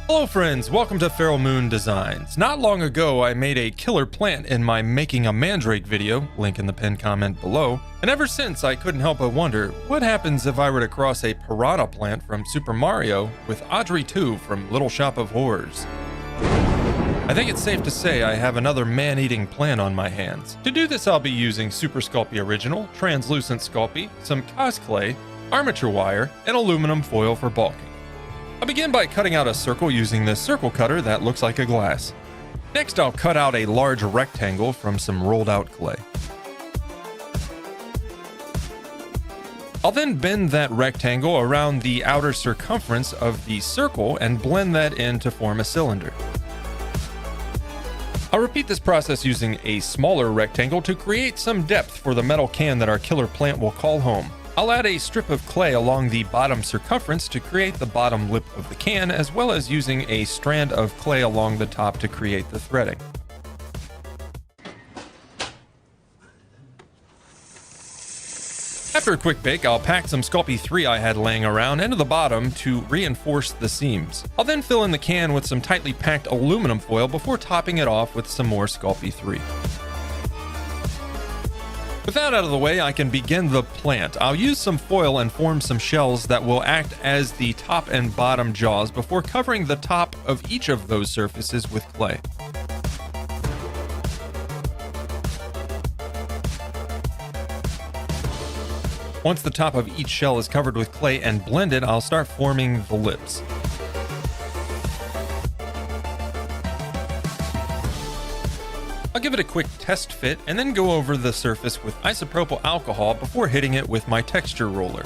Hello friends, welcome to Feral Moon Designs. Not long ago I made a killer plant in my Making a Mandrake video, link in the pinned comment below, and ever since I couldn't help but wonder, what happens if I were to cross a Piranha plant from Super Mario with Audrey II from Little Shop of Horrors? I think it's safe to say I have another man-eating plant on my hands. To do this I'll be using Super Sculpey Original, Translucent Sculpey, some Cos Clay, armature wire, and aluminum foil for bulking. I'll begin by cutting out a circle using this circle cutter that looks like a glass. Next I'll cut out a large rectangle from some rolled out clay. I'll then bend that rectangle around the outer circumference of the circle and blend that in to form a cylinder. I'll repeat this process using a smaller rectangle to create some depth for the metal can that our killer plant will call home. I'll add a strip of clay along the bottom circumference to create the bottom lip of the can, as well as using a strand of clay along the top to create the threading. After a quick bake, I'll pack some Sculpey 3 I had laying around into the bottom to reinforce the seams. I'll then fill in the can with some tightly packed aluminum foil before topping it off with some more Sculpey 3. With that out of the way, I can begin the plant. I'll use some foil and form some shells that will act as the top and bottom jaws before covering the top of each of those surfaces with clay. Once the top of each shell is covered with clay and blended, I'll start forming the lips. I'll give it a quick test fit and then go over the surface with isopropyl alcohol before hitting it with my texture roller.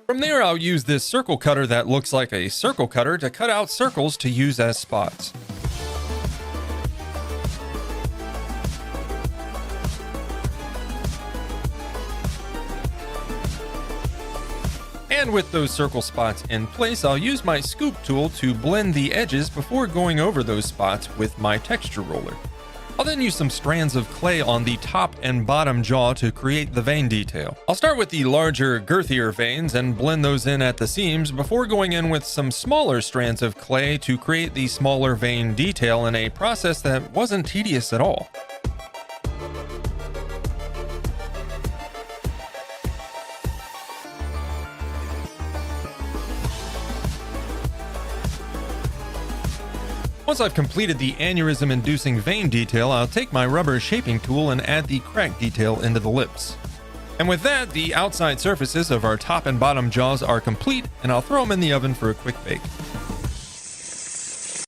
From there, I'll use this circle cutter that looks like a circle cutter to cut out circles to use as spots. And with those circle spots in place, I'll use my scoop tool to blend the edges before going over those spots with my texture roller. I'll then use some strands of clay on the top and bottom jaw to create the vein detail. I'll start with the larger, girthier veins and blend those in at the seams before going in with some smaller strands of clay to create the smaller vein detail in a process that wasn't tedious at all. Once I've completed the aneurysm-inducing vein detail, I'll take my rubber shaping tool and add the crack detail into the lips. And with that, the outside surfaces of our top and bottom jaws are complete, and I'll throw them in the oven for a quick bake.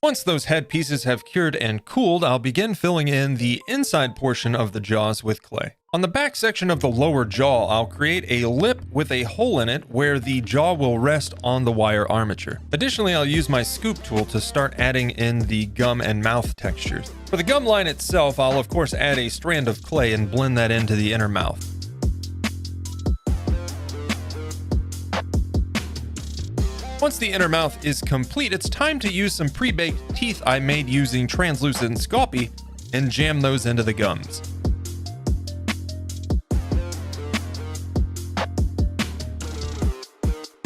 Once those head pieces have cured and cooled, I'll begin filling in the inside portion of the jaws with clay. On the back section of the lower jaw, I'll create a lip with a hole in it where the jaw will rest on the wire armature. Additionally, I'll use my scoop tool to start adding in the gum and mouth textures. For the gum line itself, I'll of course add a strand of clay and blend that into the inner mouth. Once the inner mouth is complete, it's time to use some pre-baked teeth I made using translucent Sculpey and jam those into the gums.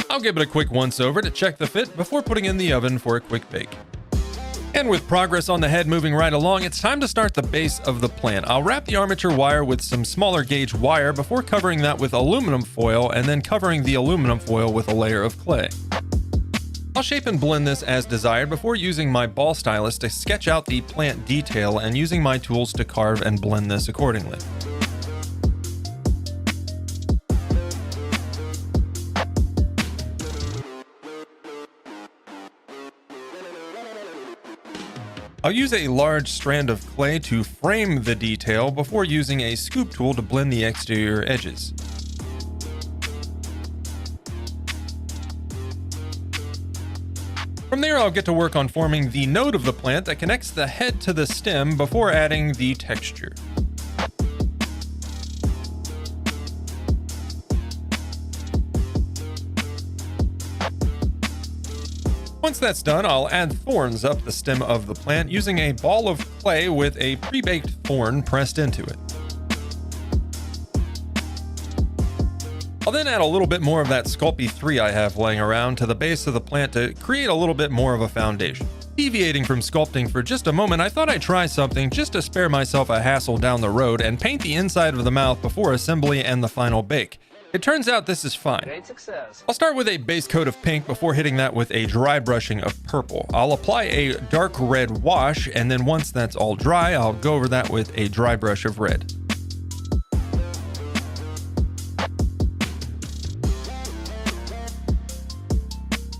I'll give it a quick once-over to check the fit before putting in the oven for a quick bake. And with progress on the head moving right along, it's time to start the base of the plant. I'll wrap the armature wire with some smaller gauge wire before covering that with aluminum foil and then covering the aluminum foil with a layer of clay. I'll shape and blend this as desired before using my ball stylus to sketch out the plant detail and using my tools to carve and blend this accordingly. I'll use a large strand of clay to frame the detail before using a scoop tool to blend the exterior edges. From there, I'll get to work on forming the node of the plant that connects the head to the stem before adding the texture. Once that's done, I'll add thorns up the stem of the plant using a ball of clay with a pre-baked thorn pressed into it. I'll then add a little bit more of that Sculpting 3 I have laying around to the base of the plant to create a little bit more of a foundation. Deviating from sculpting for just a moment, I thought I'd try something just to spare myself a hassle down the road and paint the inside of the mouth before assembly and the final bake. It turns out this is fine. Great success. I'll start with a base coat of pink before hitting that with a dry brushing of purple. I'll apply a dark red wash, and then once that's all dry, I'll go over that with a dry brush of red.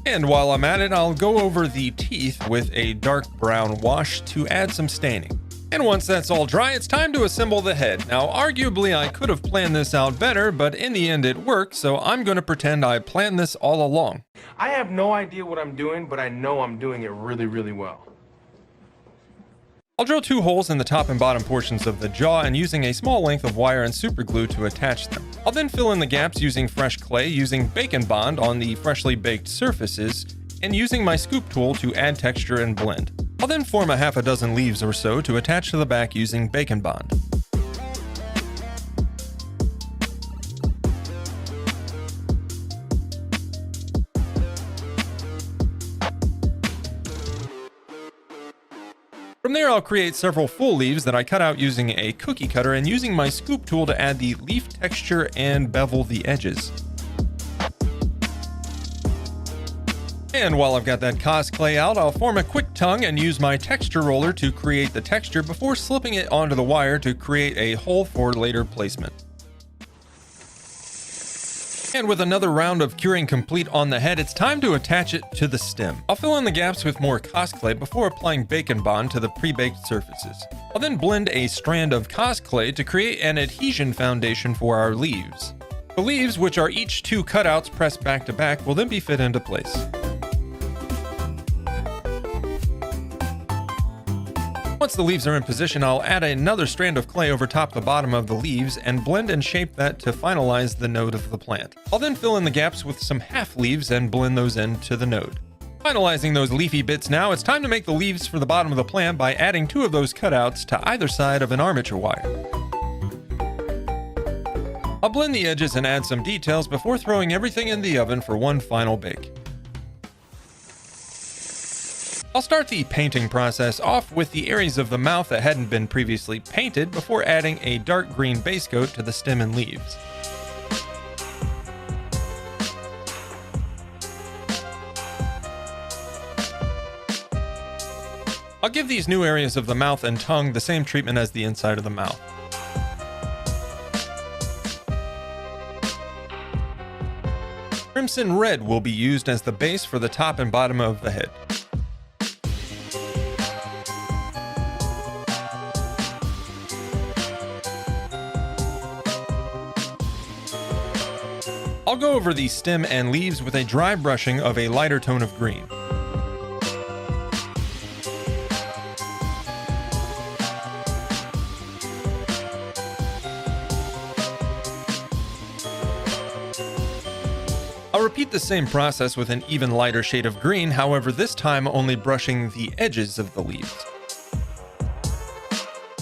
And while I'm at it, I'll go over the teeth with a dark brown wash to add some staining. And once that's all dry, it's time to assemble the head. Now, arguably, I could have planned this out better, but in the end it worked, so I'm going to pretend I planned this all along. I have no idea what I'm doing, but I know I'm doing it really, really well. I'll drill 2 holes in the top and bottom portions of the jaw and using a small length of wire and super glue to attach them. I'll then fill in the gaps using fresh clay, using Bacon Bond on the freshly baked surfaces, and using my scoop tool to add texture and blend. I'll then form a half a dozen leaves or so to attach to the back using Bacon Bond. From there, I'll create several full leaves that I cut out using a cookie cutter and using my scoop tool to add the leaf texture and bevel the edges. And while I've got that cosplay out, I'll form a quick tongue and use my texture roller to create the texture before slipping it onto the wire to create a hole for later placement. And with another round of curing complete on the head, it's time to attach it to the stem. I'll fill in the gaps with more cosplay before applying Bacon Bond to the pre-baked surfaces. I'll then blend a strand of cosplay to create an adhesion foundation for our leaves. The leaves, which are each 2 cutouts pressed back to back, will then be fit into place. Once the leaves are in position, I'll add another strand of clay over top the bottom of the leaves and blend and shape that to finalize the node of the plant. I'll then fill in the gaps with some half leaves and blend those into the node. Finalizing those leafy bits now, it's time to make the leaves for the bottom of the plant by adding 2 of those cutouts to either side of an armature wire. I'll blend the edges and add some details before throwing everything in the oven for one final bake. I'll start the painting process off with the areas of the mouth that hadn't been previously painted before adding a dark green base coat to the stem and leaves. I'll give these new areas of the mouth and tongue the same treatment as the inside of the mouth. Crimson red will be used as the base for the top and bottom of the head. I'll go over the stem and leaves with a dry brushing of a lighter tone of green. I'll repeat the same process with an even lighter shade of green, however this time only brushing the edges of the leaves.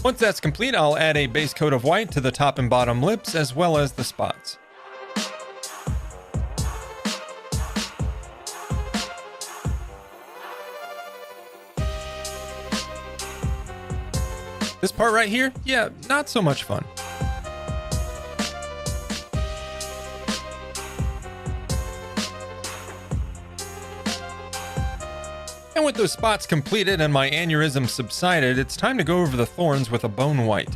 Once that's complete, I'll add a base coat of white to the top and bottom lips as well as the spots. This part right here, yeah, not so much fun. And with those spots completed and my aneurysm subsided, it's time to go over the thorns with a bone white.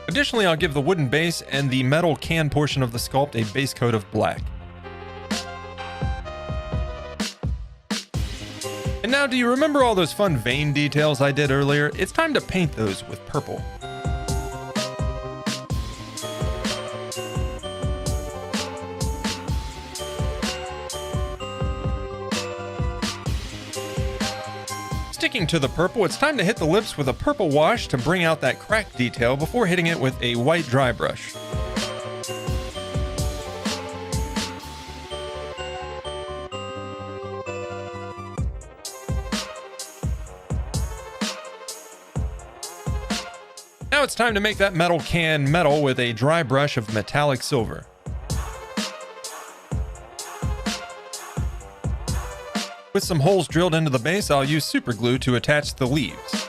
Additionally, I'll give the wooden base and the metal can portion of the sculpt a base coat of black. And now, do you remember all those fun vein details I did earlier? It's time to paint those with purple. Sticking to the purple, it's time to hit the lips with a purple wash to bring out that crack detail before hitting it with a white dry brush. Now it's time to make that metal can metal with a dry brush of metallic silver. With some holes drilled into the base, I'll use super glue to attach the leaves.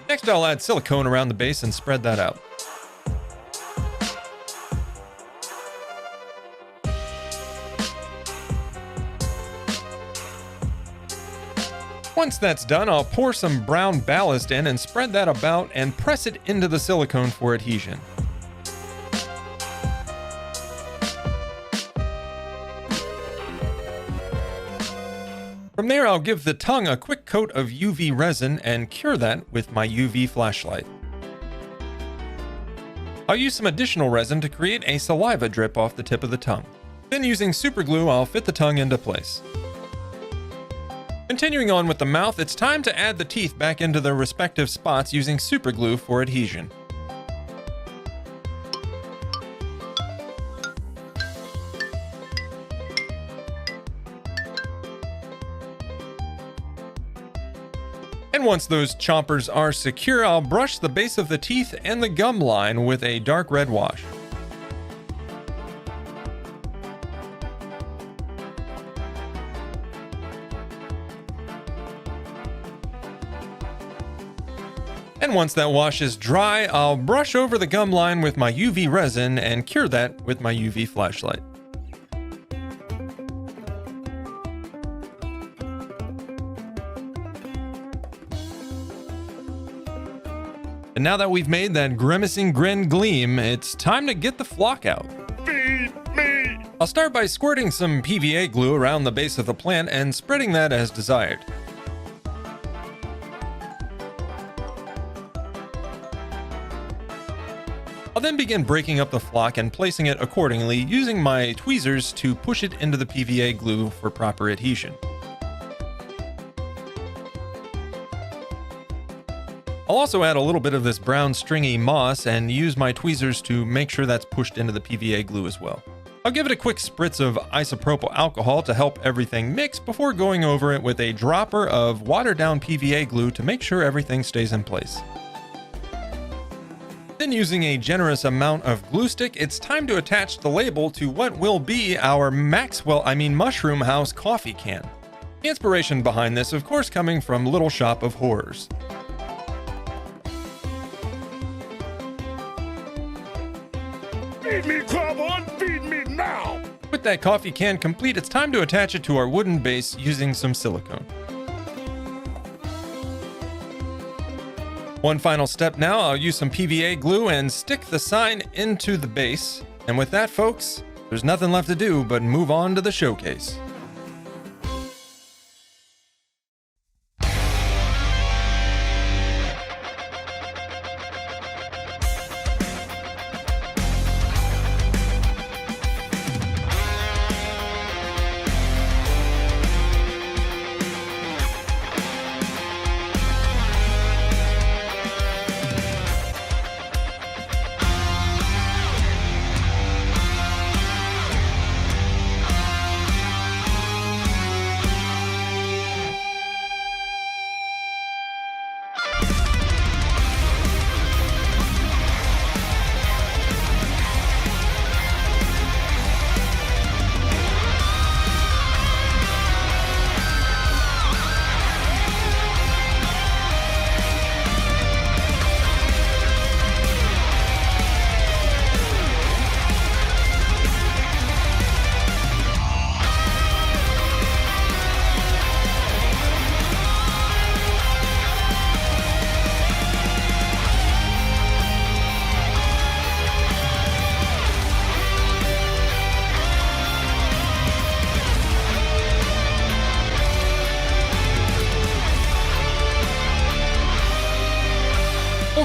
Next, I'll add silicone around the base and spread that out. Once that's done, I'll pour some brown ballast in and spread that about and press it into the silicone for adhesion. From there, I'll give the tongue a quick coat of UV resin and cure that with my UV flashlight. I'll use some additional resin to create a saliva drip off the tip of the tongue. Then using super glue, I'll fit the tongue into place. Continuing on with the mouth, it's time to add the teeth back into their respective spots using super glue for adhesion. And once those chompers are secure, I'll brush the base of the teeth and the gum line with a dark red wash. And once that wash is dry, I'll brush over the gum line with my UV resin and cure that with my UV flashlight. And now that we've made that grimacing grin gleam, it's time to get the flock out. Feed me! I'll start by squirting some PVA glue around the base of the plant and spreading that as desired. I'll then begin breaking up the flock and placing it accordingly, using my tweezers to push it into the PVA glue for proper adhesion. I'll also add a little bit of this brown stringy moss and use my tweezers to make sure that's pushed into the PVA glue as well. I'll give it a quick spritz of isopropyl alcohol to help everything mix before going over it with a dropper of watered down PVA glue to make sure everything stays in place. Then using a generous amount of glue stick, it's time to attach the label to what will be our Mushroom House coffee can. The inspiration behind this, of course, coming from Little Shop of Horrors. Feed me, Club, feed me now! With that coffee can complete, it's time to attach it to our wooden base using some silicone. One final step now, I'll use some PVA glue and stick the sign into the base. And with that, folks, there's nothing left to do but move on to the showcase.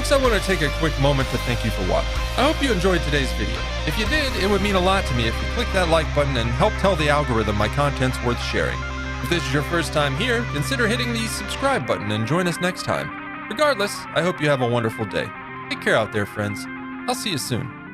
Folks, I want to take a quick moment to thank you for watching. I hope you enjoyed today's video. If you did, it would mean a lot to me if you click that like button and help tell the algorithm my content's worth sharing. If this is your first time here, consider hitting the subscribe button and join us next time. Regardless, I hope you have a wonderful day. Take care out there, friends. I'll see you soon.